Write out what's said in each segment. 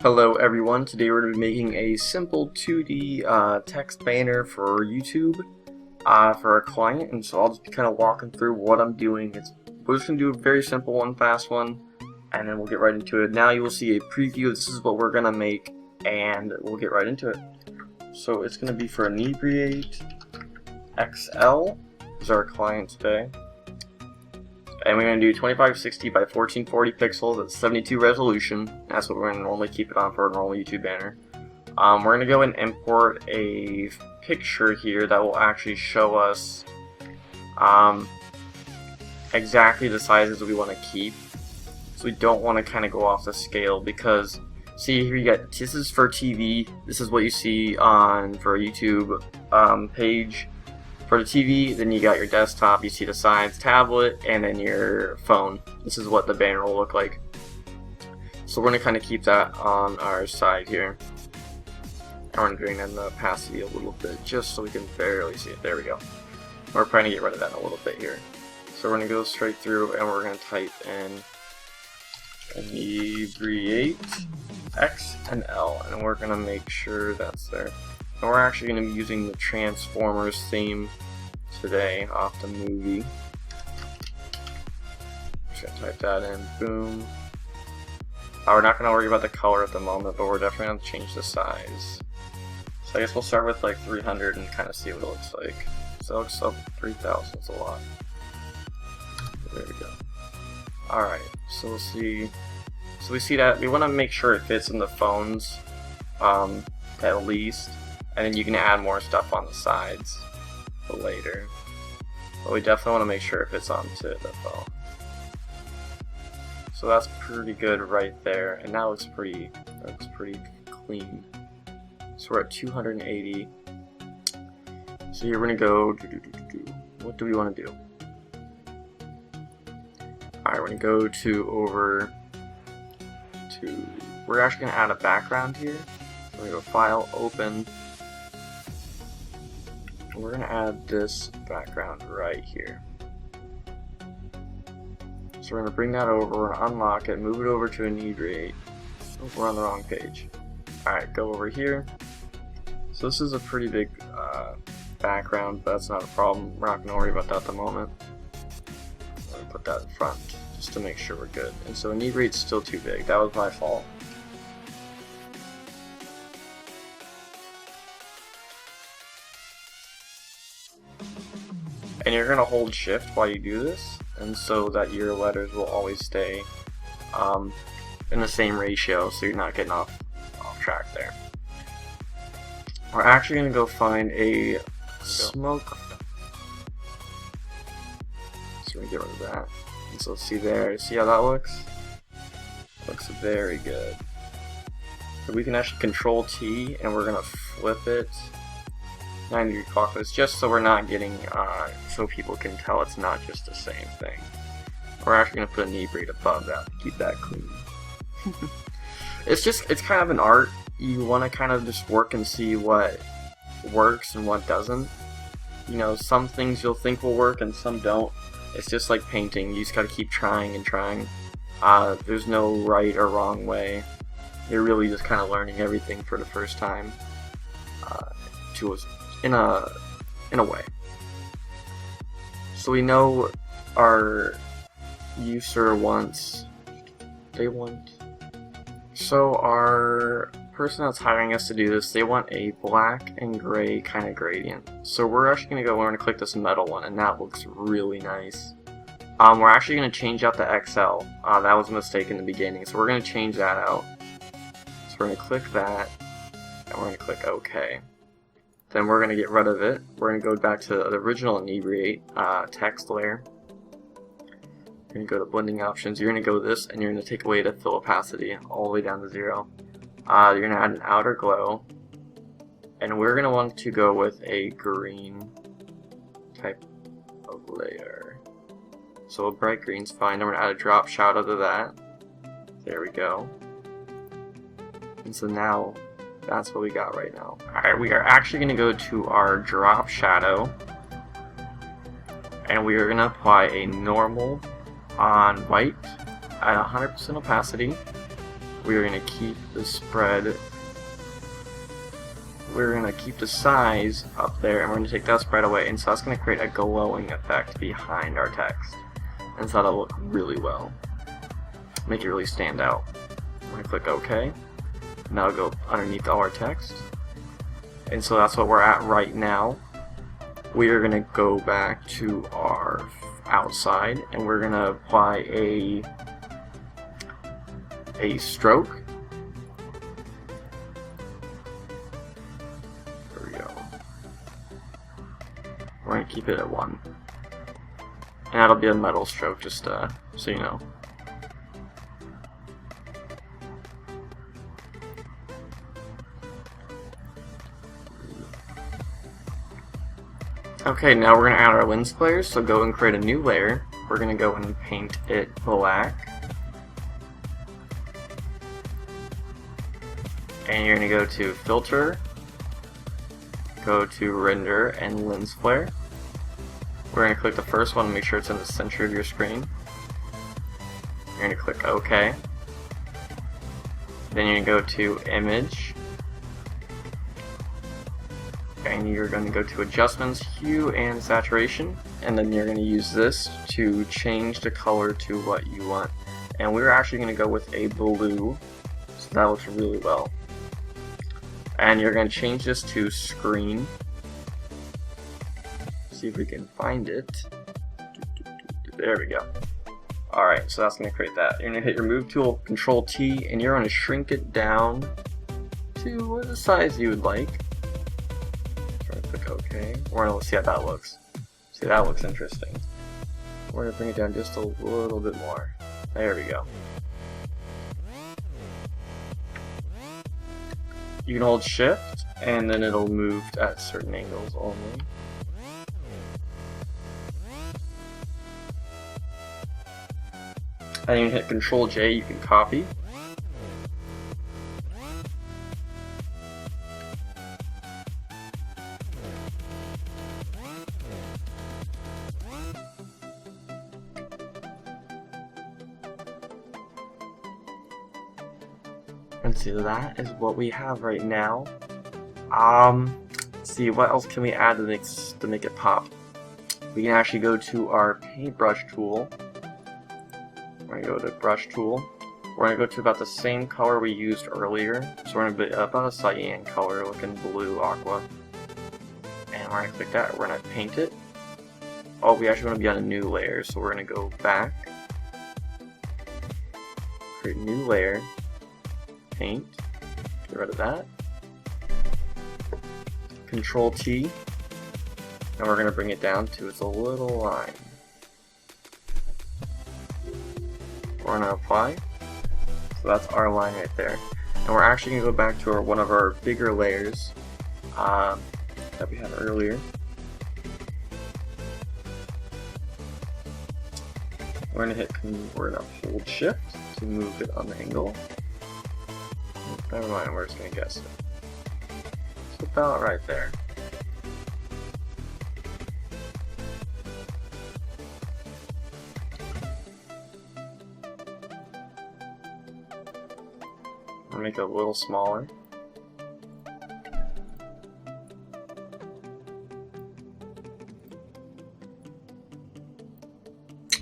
Hello everyone, today we're going to be making a simple 2D text banner for YouTube for a client, and so I'll just be kind of walking through what I'm doing. We're just going to do a very simple one, fast one, and then we'll get right into it. Now you will see a preview. This is what we're going to make, and we'll get right into it. So it's going to be for Inebriate XL, is our client today. And we're going to do 2560 by 1440 pixels at 72 resolution. That's what we're going to normally keep it on for a normal YouTube banner. We're going to go and import a picture here that will actually show us exactly the sizes we want to keep. So we don't want to kind of go off the scale because, see here you got, this is for TV, this is what you see on for a YouTube page. For the TV, then you got your desktop, you see the sides, tablet, and then your phone. This is what the banner will look like. So we're going to kind of keep that on our side here. I'm going to bring in the opacity a little bit just so we can barely see it. There we go. We're trying to get rid of that in a little bit here. So we're going to go straight through and we're going to type in Inebriate X and L, and we're going to make sure that's there. And we're actually going to be using the Transformers theme today off the movie. Just going to type that in, boom. We're not going to worry about the color at the moment, but we're definitely going to change the size. So I guess we'll start with like 300 and kind of see what it looks like. So it looks up 3000, it's a lot. There we go. Alright, so we'll see. So we see that we want to make sure it fits in the phones at least. And then you can add more stuff on the sides for later. But we definitely want to make sure it fits onto the phone. So that's pretty good right there. And that looks pretty clean. So we're at 280. So here we're going to go, what do we want to do? Alright, we're going to go to we're actually going to add a background here. So we're going to go File, Open. We're going to add this background right here. So we're going to bring that over, we're going to unlock it, move it over to Inebriate. Oh, we're on the wrong page. Alright, go over here. So this is a pretty big background, but that's not a problem. We're not going to worry about that at the moment. I'm going to put that in front just to make sure we're good. And so Inebriate's still too big. That was my fault. And you're going to hold shift while you do this, and so that your letters will always stay in the same ratio, so you're not getting off track there. We're actually going to go find a smoke. So we're going to get rid of that. And so see there, see how that looks? Looks very good. So we can actually Control T, and we're going to flip it 90-degree clockwise, just so we're not getting, so people can tell it's not just the same thing. We're actually going to put Inebriate above that to keep that clean. It's kind of an art. You want to kind of just work and see what works and what doesn't. You know, some things you'll think will work and some don't. It's just like painting. You just got to keep trying and trying. There's no right or wrong way. You're really just kind of learning everything for the first time. In a way. So we know our user wants, so our person that's hiring us to do this, they want a black and gray kind of gradient. So we're actually going to go, we're going to click this metal one, and that looks really nice. We're actually going to change out the XL. That was a mistake in the beginning, so we're going to change that out. So we're going to click that, and we're going to click OK. Then we're going to get rid of it. We're going to go back to the original Inebriate text layer. You're going to go to blending options. You're going to go to this, and you're going to take away the fill opacity all the way down to 0. You're going to add an outer glow, and we're going to want to go with a green type of layer. So a bright green's fine. And we're going to add a drop shadow to that. There we go. And so now, that's what we got right now. Alright, we are actually going to go to our drop shadow, and we are going to apply a normal on white at 100% opacity. we're going to keep the spread, we're going to keep the size up there, and we're going to take that spread away, and so that's going to create a glowing effect behind our text. And so that'll look really well. Make it really stand out. I'm going to click OK. Now I'll go underneath all our text. And so that's what we're at right now. We are going to go back to our outside, and we're going to apply a stroke. There we go. We're going to keep it at 1. And that'll be a metal stroke, just so you know. Okay, now we're going to add our lens flares, so go and create a new layer. We're going to go and paint it black. And you're going to go to Filter, go to Render, and Lens Flare. We're going to click the first one and make sure it's in the center of your screen. You're going to click OK. Then you're going to go to Image, and you're going to go to Adjustments, Hue, and Saturation, and then you're going to use this to change the color to what you want. And we're actually going to go with a blue, so that looks really well. And you're going to change this to Screen. See if we can find it. There we go. Alright, so that's going to create that. You're going to hit your Move tool, Control T, and you're going to shrink it down to the size you would like. Click OK. We're going to see how that looks. See, that looks interesting. We're going to bring it down just a little bit more. There we go. You can hold Shift, and then it'll move at certain angles only. And you can hit Control J, you can copy. And see, that is what we have right now. Let's see, what else can we add to make it pop? We can actually go to our paintbrush tool. We're going to go to brush tool. We're going to go to about the same color we used earlier. So we're going to be about a cyan color, looking blue aqua. And we're going to click that. We're going to paint it. Oh, we actually want to be on a new layer, so we're going to go back, create a new layer, paint, get rid of that, Control T, and we're going to bring it down to its little line. We're going to apply, so that's our line right there. And we're actually going to go back to one of our bigger layers that we had earlier. We're going to hold Shift to move it on the angle. Never mind, we're just going to guess it. It's about right there. I'll make it a little smaller.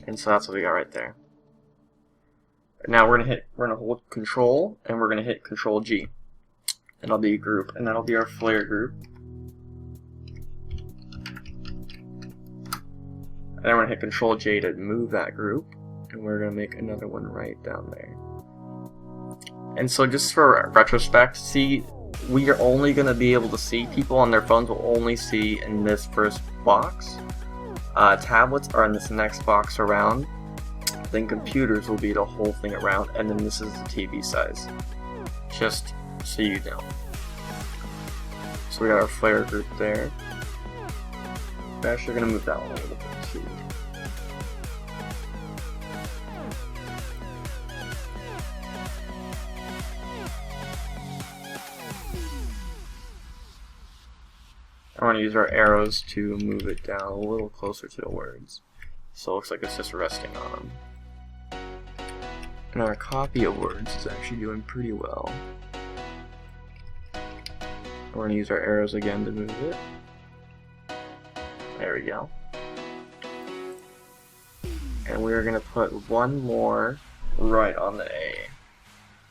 And so that's what we got right there. Now we're gonna hold Control and we're gonna hit Control G. And that'll be a group, and that'll be our flare group. And then we're gonna hit Control J to move that group, and we're gonna make another one right down there. And so just for retrospect, see, we are only gonna be able to see, people on their phones will only see in this first box. Tablets are in this next box around. Then computers will be the whole thing around, and then this is the TV size. Just so you know. So we got our flare group there. We're actually going to move that one a little bit too. I want to use our arrows to move it down a little closer to the words. So it looks like it's just resting on them. And our copy of words is actually doing pretty well. We're going to use our arrows again to move it. There we go. And we're going to put one more right on the A.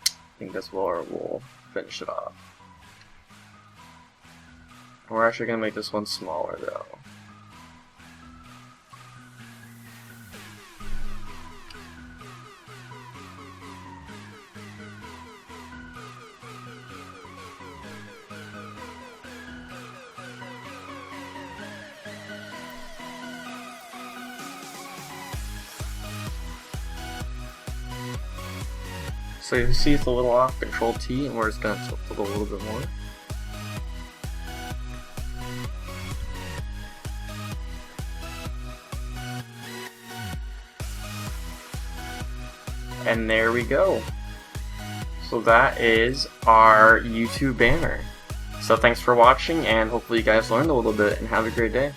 I think that's where we'll finish it off. We're actually going to make this one smaller though. So you see it's a little off, Control T, and we're just going to tilt it a little bit more. And there we go. So that is our YouTube banner. So thanks for watching, and hopefully you guys learned a little bit, and have a great day.